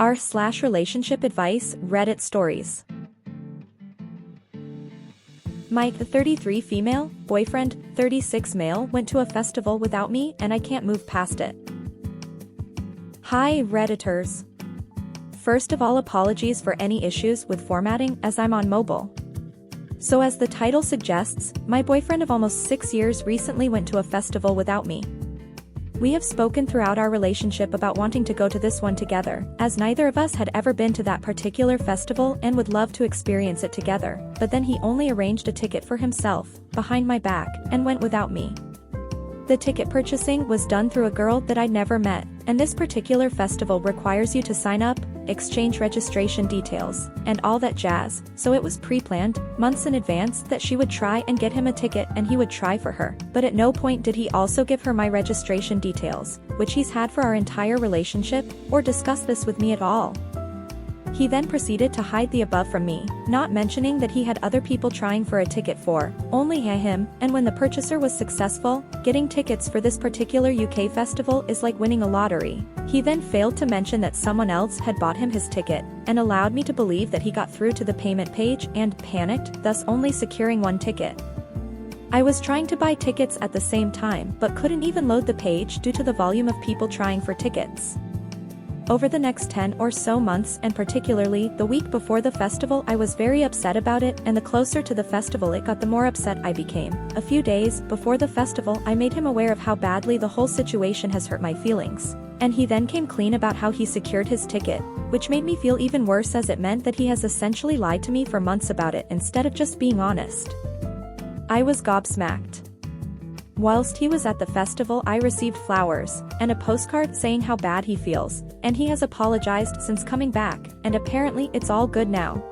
r/relationship advice Reddit stories. My 33 female boyfriend, 36 male went to a festival without me and I can't move past it. Hi Redditors. First of all, apologies for any issues with formatting as I'm on mobile. So as the title suggests, my boyfriend of almost 6 years recently went to a festival without me. We have spoken throughout our relationship about wanting to go to this one together, as neither of us had ever been to that particular festival and would love to experience it together, but then he only arranged a ticket for himself, behind my back, and went without me. The ticket purchasing was done through a girl that I'd never met, and this particular festival requires you to sign up, exchange registration details, and all that jazz, so it was pre-planned, months in advance, that she would try and get him a ticket and he would try for her, but at no point did he also give her my registration details, which he's had for our entire relationship, or discuss this with me at all. He then proceeded to hide the above from me, not mentioning that he had other people trying for a ticket for only him, and when the purchaser was successful, getting tickets for this particular UK festival is like winning a lottery. He then failed to mention that someone else had bought him his ticket, and allowed me to believe that he got through to the payment page and panicked, thus only securing one ticket. I was trying to buy tickets at the same time but couldn't even load the page due to the volume of people trying for tickets. Over the next 10 or so months, and particularly the week before the festival, I was very upset about it, and the closer to the festival it got, the more upset I became. A few days before the festival, I made him aware of how badly the whole situation has hurt my feelings, and he then came clean about how he secured his ticket, which made me feel even worse as it meant that he has essentially lied to me for months about it instead of just being honest. I was gobsmacked. Whilst he was at the festival, I received flowers and a postcard saying how bad he feels, and he has apologized since coming back, and apparently it's all good now.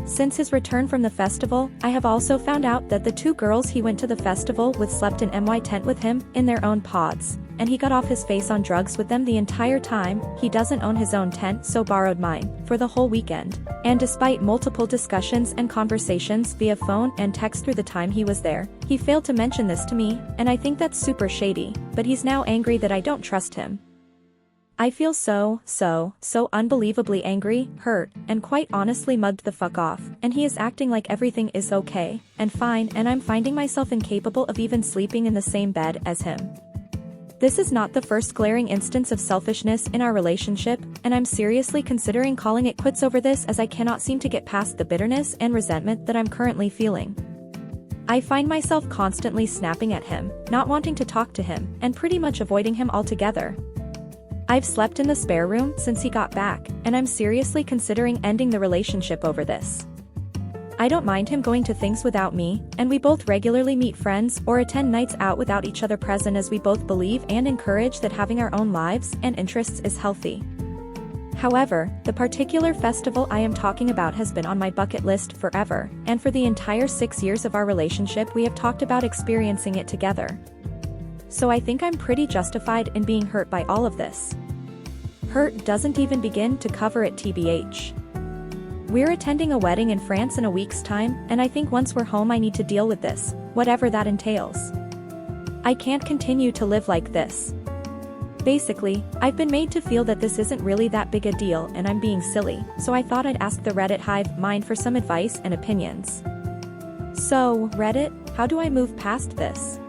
Since his return from the festival, I have also found out that the 2 girls he went to the festival with slept in my tent with him, in their own pods, and he got off his face on drugs with them the entire time. He doesn't own his own tent, so borrowed mine, for the whole weekend. And despite multiple discussions and conversations via phone and text through the time he was there, he failed to mention this to me, and I think that's super shady, but he's now angry that I don't trust him. I feel so unbelievably angry, hurt, and quite honestly mugged the fuck off, and he is acting like everything is okay and fine, and I'm finding myself incapable of even sleeping in the same bed as him. This is not the first glaring instance of selfishness in our relationship, and I'm seriously considering calling it quits over this, as I cannot seem to get past the bitterness and resentment that I'm currently feeling. I find myself constantly snapping at him, not wanting to talk to him, and pretty much avoiding him altogether. I've slept in the spare room since he got back, and I'm seriously considering ending the relationship over this. I don't mind him going to things without me, and we both regularly meet friends or attend nights out without each other present, as we both believe and encourage that having our own lives and interests is healthy. However, the particular festival I am talking about has been on my bucket list forever, and for the entire 6 years of our relationship we have talked about experiencing it together. So I think I'm pretty justified in being hurt by all of this. Hurt doesn't even begin to cover it, TBH. We're attending a wedding in France in a week's time, and I think once we're home I need to deal with this, whatever that entails. I can't continue to live like this. Basically, I've been made to feel that this isn't really that big a deal and I'm being silly, so I thought I'd ask the Reddit hive mind for some advice and opinions. So, Reddit, how do I move past this?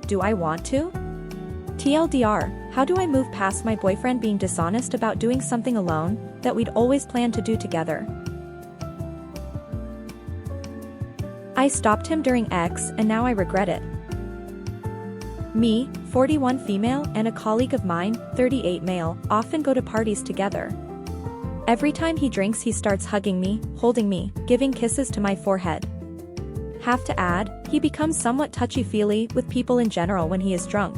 Do I want to? TLDR, how do I move past my boyfriend being dishonest about doing something alone that we'd always planned to do together? I stopped him during X and now I regret it. Me, 41 female, and a colleague of mine, 38 male, often go to parties together. Every time he drinks he starts hugging me, holding me, giving kisses to my forehead. Have to add, he becomes somewhat touchy-feely with people in general when he is drunk.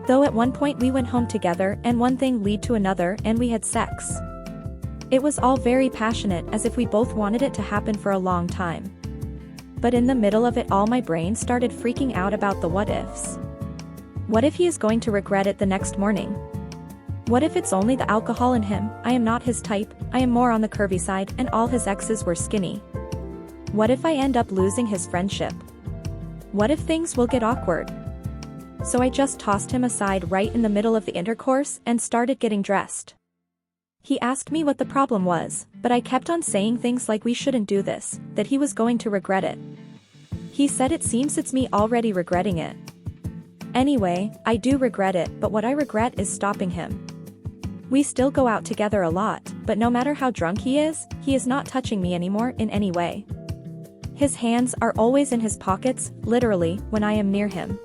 Though at one point we went home together and one thing led to another and we had sex. It was all very passionate, as if we both wanted it to happen for a long time. But in the middle of it all my brain started freaking out about the what-ifs. What if he is going to regret it the next morning? What if it's only the alcohol in him? I am not his type, I am more on the curvy side, and all his exes were skinny. What if I end up losing his friendship? What if things will get awkward? So I just tossed him aside right in the middle of the intercourse and started getting dressed. He asked me what the problem was, but I kept on saying things like we shouldn't do this, that he was going to regret it. He said it seems it's me already regretting it. Anyway, I do regret it, but what I regret is stopping him. We still go out together a lot, but no matter how drunk he is not touching me anymore in any way. His hands are always in his pockets, literally, when I am near him.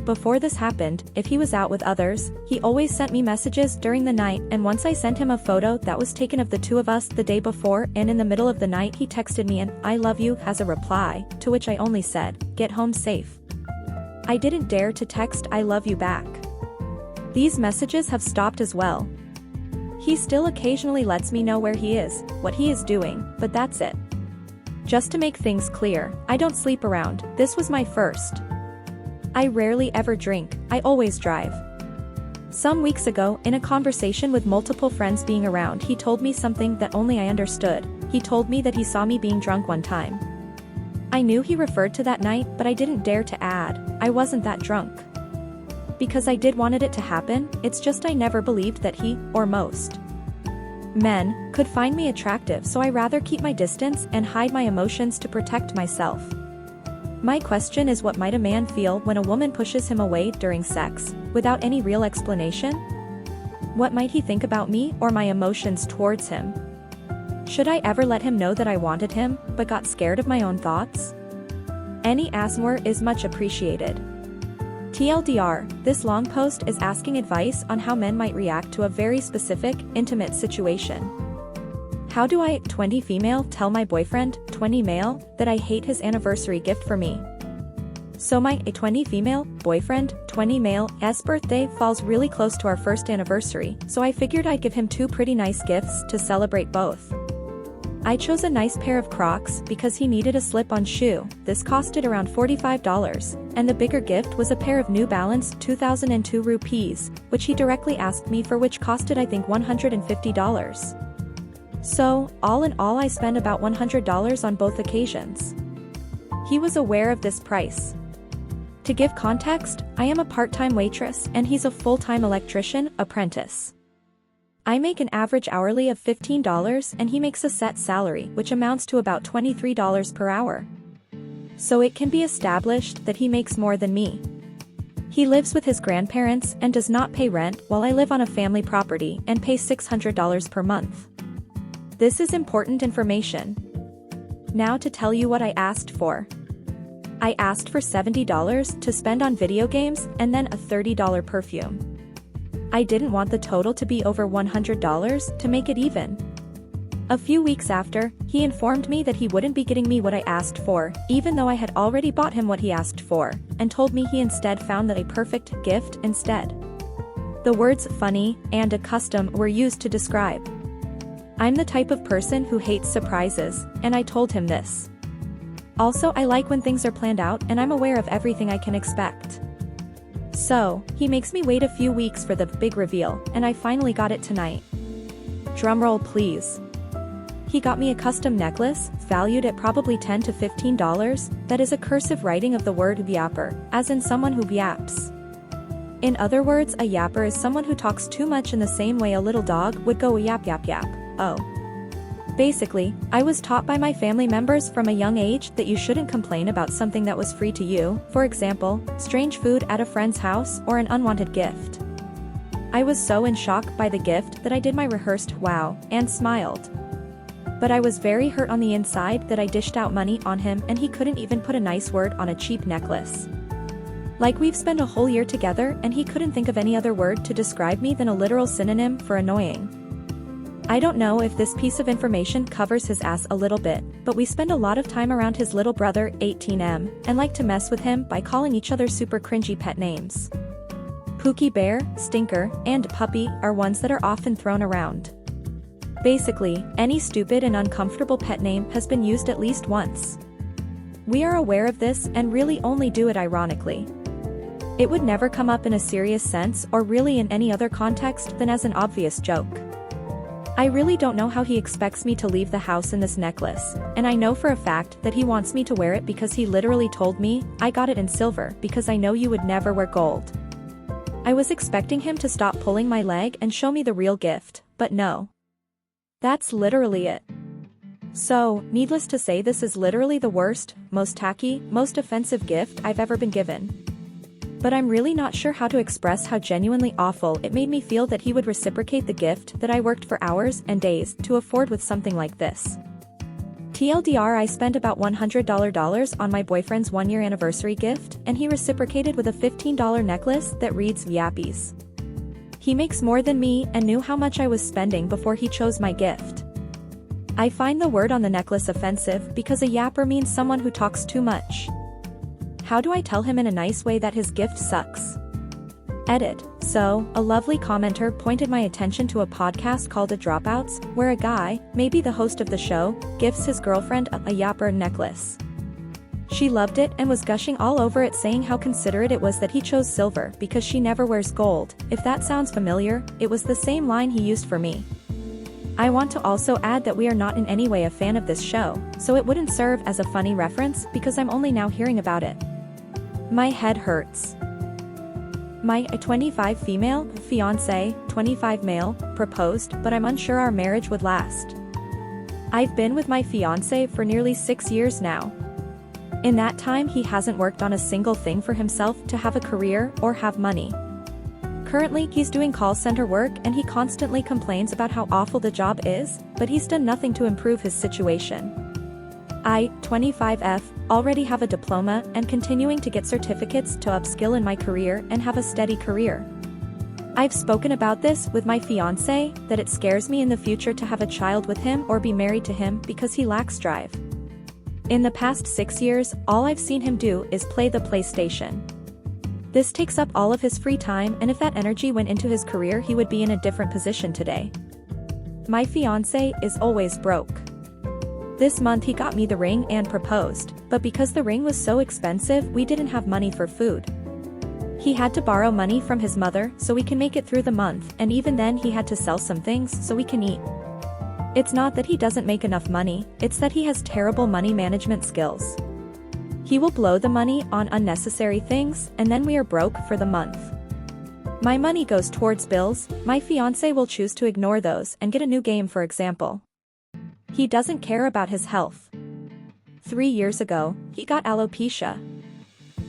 Before this happened, if he was out with others, he always sent me messages during the night, and once I sent him a photo that was taken of the two of us the day before, and in the middle of the night he texted me an "I love you" as a reply, to which I only said, "Get home safe." I didn't dare to text "I love you" back. These messages have stopped as well. He still occasionally lets me know where he is, what he is doing, but that's it. Just to make things clear, I don't sleep around, this was my first. I rarely ever drink, I always drive. Some weeks ago, in a conversation with multiple friends being around, he told me something that only I understood. He told me that he saw me being drunk one time. I knew he referred to that night, but I didn't dare to add, I wasn't that drunk. Because I did wanted it to happen, it's just I never believed that he, or most men, could find me attractive, so I rather keep my distance and hide my emotions to protect myself. My question is, what might a man feel when a woman pushes him away during sex, without any real explanation? What might he think about me or my emotions towards him? Should I ever let him know that I wanted him, but got scared of my own thoughts? Any answer is much appreciated. TLDR, this long post is asking advice on how men might react to a very specific, intimate situation. How do I, 20 female, tell my boyfriend, 20 male, that I hate his anniversary gift for me? So my 20 female, boyfriend, 20 male's birthday falls really close to our first anniversary, so I figured I'd give him two pretty nice gifts to celebrate both. I chose a nice pair of Crocs because he needed a slip-on shoe. This costed around $45, and the bigger gift was a pair of New Balance 2002 rupees, which he directly asked me for, which costed I think $150. So, all in all I spent about $100 on both occasions. He was aware of this price. To give context, I am a part-time waitress and he's a full-time electrician apprentice. I make an average hourly of $15 and he makes a set salary, which amounts to about $23 per hour. So it can be established that he makes more than me. He lives with his grandparents and does not pay rent, while I live on a family property and pay $600 per month. This is important information. Now to tell you what I asked for. I asked for $70 to spend on video games and then a $30 perfume. I didn't want the total to be over $100 to make it even. A few weeks after, he informed me that he wouldn't be getting me what I asked for, even though I had already bought him what he asked for, and told me he instead found a perfect gift instead. The words "funny" and "a custom" were used to describe. I'm the type of person who hates surprises, and I told him this. Also, I like when things are planned out and I'm aware of everything I can expect. So, he makes me wait a few weeks for the big reveal, and I finally got it tonight. Drumroll please. He got me a custom necklace, valued at probably $10 to $15, that is a cursive writing of the word yapper, as in someone who yaps. In other words, a yapper is someone who talks too much in the same way a little dog would go yap yap yap. Oh. Basically, I was taught by my family members from a young age that you shouldn't complain about something that was free to you, for example, strange food at a friend's house or an unwanted gift. I was so in shock by the gift that I did my rehearsed wow and smiled. But I was very hurt on the inside that I dished out money on him and he couldn't even put a nice word on a cheap necklace. Like we've spent a whole year together and he couldn't think of any other word to describe me than a literal synonym for annoying. I don't know if this piece of information covers his ass a little bit, but we spend a lot of time around his little brother, 18M, and like to mess with him by calling each other super cringy pet names. Pookie Bear, Stinker, and Puppy are ones that are often thrown around. Basically, any stupid and uncomfortable pet name has been used at least once. We are aware of this and really only do it ironically. It would never come up in a serious sense or really in any other context than as an obvious joke. I really don't know how he expects me to leave the house in this necklace, and I know for a fact that he wants me to wear it because he literally told me, I got it in silver because I know you would never wear gold. I was expecting him to stop pulling my leg and show me the real gift, but no. That's literally it. So, needless to say, this is literally the worst, most tacky, most offensive gift I've ever been given. But I'm really not sure how to express how genuinely awful it made me feel that he would reciprocate the gift that I worked for hours and days to afford with something like this. TLDR, I spent about $100 on my boyfriend's one-year anniversary gift, and he reciprocated with a $15 necklace that reads Yappies. He makes more than me and knew how much I was spending before he chose my gift. I find the word on the necklace offensive because a yapper means someone who talks too much. How do I tell him in a nice way that his gift sucks? Edit. So, a lovely commenter pointed my attention to a podcast called A Dropouts, where a guy, maybe the host of the show, gifts his girlfriend a yapper necklace. She loved it and was gushing all over it, saying how considerate it was that he chose silver because she never wears gold. If that sounds familiar, it was the same line he used for me. I want to also add that we are not in any way a fan of this show, so it wouldn't serve as a funny reference because I'm only now hearing about it. My head hurts. My 25 female fiancé, 25 male, proposed, but I'm unsure our marriage would last. I've been with my fiancé for nearly 6 years now. In that time, he hasn't worked on a single thing for himself to have a career or have money. Currently, he's doing call center work and he constantly complains about how awful the job is, but he's done nothing to improve his situation. I, 25F, already have a diploma and continuing to get certificates to upskill in my career and have a steady career. I've spoken about this with my fiancé, that it scares me in the future to have a child with him or be married to him because he lacks drive. In the past 6 years, all I've seen him do is play the PlayStation. This takes up all of his free time, and if that energy went into his career, he would be in a different position today. My fiancé is always broke. This month he got me the ring and proposed, but because the ring was so expensive, we didn't have money for food. He had to borrow money from his mother so we can make it through the month, and even then he had to sell some things so we can eat. It's not that he doesn't make enough money, it's that he has terrible money management skills. He will blow the money on unnecessary things, and then we are broke for the month. My money goes towards bills, my fiancé will choose to ignore those and get a new game, for example. He doesn't care about his health. 3 years ago, he got alopecia.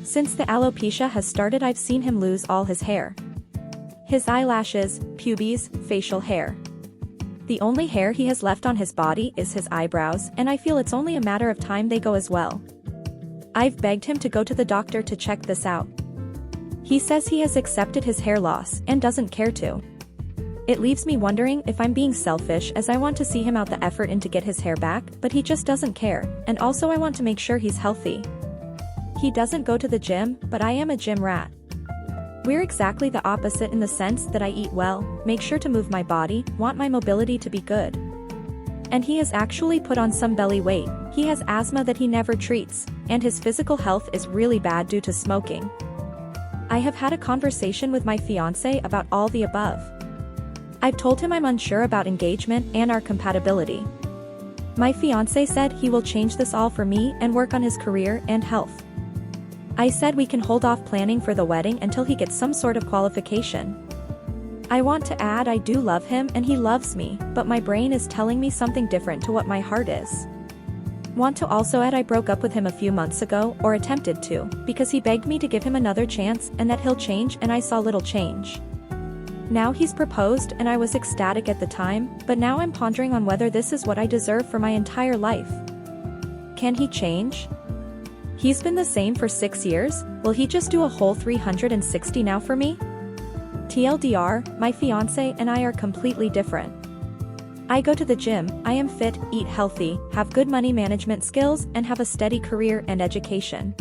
Since the alopecia has started, I've seen him lose all his hair. His eyelashes, pubes, facial hair. The only hair he has left on his body is his eyebrows, and I feel it's only a matter of time they go as well. I've begged him to go to the doctor to check this out. He says he has accepted his hair loss and doesn't care to. It leaves me wondering if I'm being selfish, as I want to see him out the effort in to get his hair back, but he just doesn't care, and also I want to make sure he's healthy. He doesn't go to the gym, but I am a gym rat. We're exactly the opposite in the sense that I eat well, make sure to move my body, want my mobility to be good. And he has actually put on some belly weight, he has asthma that he never treats, and his physical health is really bad due to smoking. I have had a conversation with my fiancé about all the above. I've told him I'm unsure about engagement and our compatibility. My fiancé said he will change this all for me and work on his career and health. I said we can hold off planning for the wedding until he gets some sort of qualification. I want to add I do love him and he loves me, but my brain is telling me something different to what my heart is. Want to also add I broke up with him a few months ago, or attempted to, because he begged me to give him another chance and that he'll change, and I saw little change. Now he's proposed and I was ecstatic at the time, but now I'm pondering on whether this is what I deserve for my entire life. Can he change? He's been the same for 6 years, will he just do a whole 360 now for me? TLDR, my fiancé and I are completely different. I go to the gym, I am fit, eat healthy, have good money management skills, and have a steady career and education.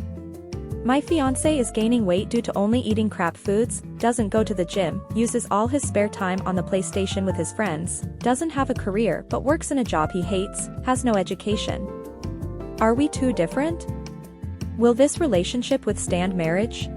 My fiancé is gaining weight due to only eating crap foods, doesn't go to the gym, uses all his spare time on the PlayStation with his friends, doesn't have a career but works in a job he hates, has no education. Are we too different? Will this relationship withstand marriage?